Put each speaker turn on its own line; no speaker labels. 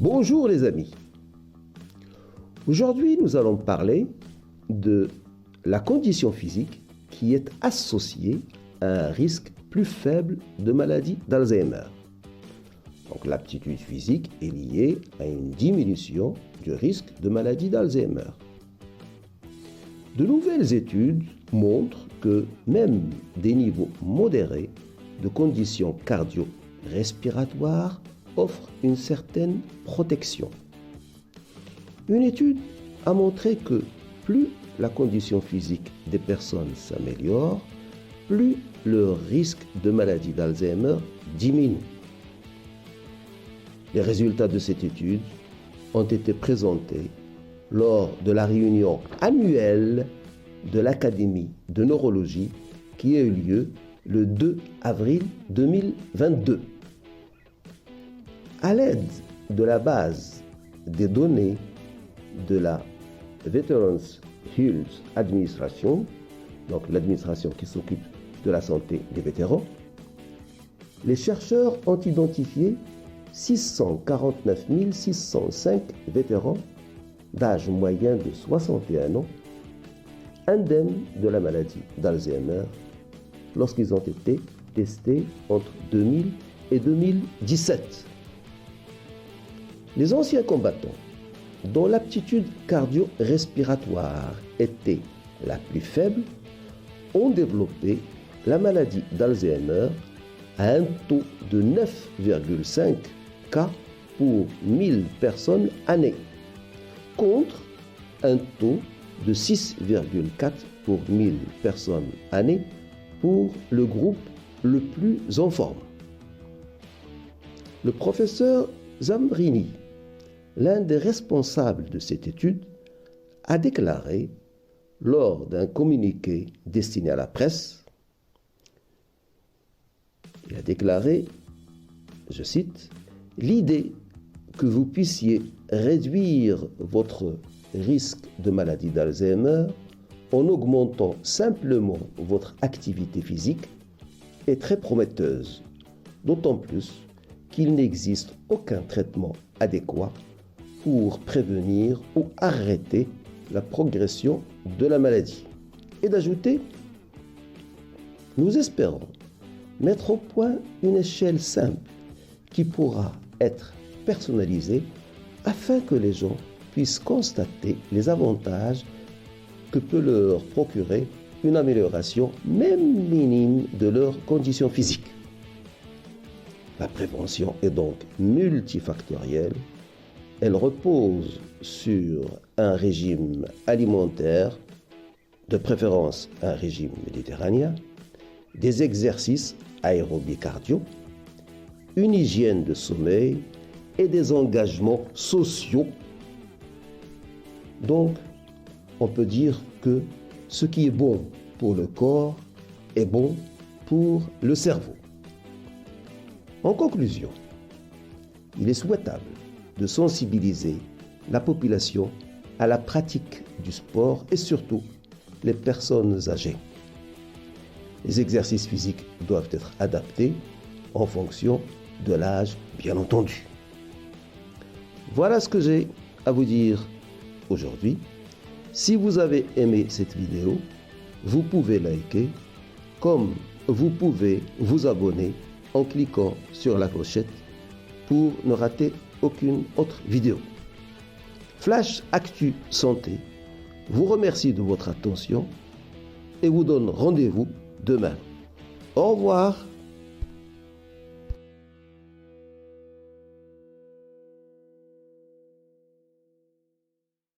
Bonjour les amis. Aujourd'hui, nous allons parler de la condition physique qui est associée à un risque plus faible de maladie d'Alzheimer. Donc l'aptitude physique est liée à une diminution du risque de maladie d'Alzheimer. De nouvelles études montrent que même des niveaux modérés de conditions cardio-respiratoires offrent une certaine protection. Une étude a montré que plus la condition physique des personnes s'améliore, plus le risque de maladie d'Alzheimer diminue. Les résultats de cette étude ont été présentés lors de la réunion annuelle de l'Académie de neurologie qui a eu lieu le 2 avril 2022. À l'aide de la base des données de la Veterans Health Administration, donc l'administration qui s'occupe de la santé des vétérans, les chercheurs ont identifié 649 605 vétérans d'âge moyen de 61 ans indemnes de la maladie d'Alzheimer lorsqu'ils ont été testés entre 2000 et 2017. Les anciens combattants dont l'aptitude cardio-respiratoire était la plus faible ont développé la maladie d'Alzheimer à un taux de 9,5 cas pour 1000 personnes années, contre un taux de 6,4 pour 1000 personnes années pour le groupe le plus en forme. Le professeur Zambrini, l'un des responsables de cette étude, a déclaré lors d'un communiqué destiné à la presse, il a déclaré, je cite, « L'idée que vous puissiez réduire votre risque de maladie d'Alzheimer en augmentant simplement votre activité physique est très prometteuse, d'autant plus qu'il n'existe aucun traitement adéquat pour prévenir ou arrêter la progression de la maladie. » Et d'ajouter, nous espérons mettre au point une échelle simple qui pourra être personnalisée afin que les gens puissent constater les avantages que peut leur procurer une amélioration, même minime, de leurs conditions physiques. La prévention est donc multifactorielle. Elle repose sur un régime alimentaire, de préférence un régime méditerranéen, des exercices aérobie cardio, une hygiène de sommeil et des engagements sociaux. Donc, on peut dire que ce qui est bon pour le corps est bon pour le cerveau. En conclusion, il est souhaitable de sensibiliser la population à la pratique du sport et surtout les personnes âgées. Les exercices physiques doivent être adaptés en fonction de l'âge, bien entendu. Voilà ce que j'ai à vous dire aujourd'hui. Si vous avez aimé cette vidéo, vous pouvez liker, comme vous pouvez vous abonner en cliquant sur la clochette pour ne rater aucune autre vidéo. Flash Actu Santé vous remercie de votre attention et vous donne rendez-vous demain. Au revoir.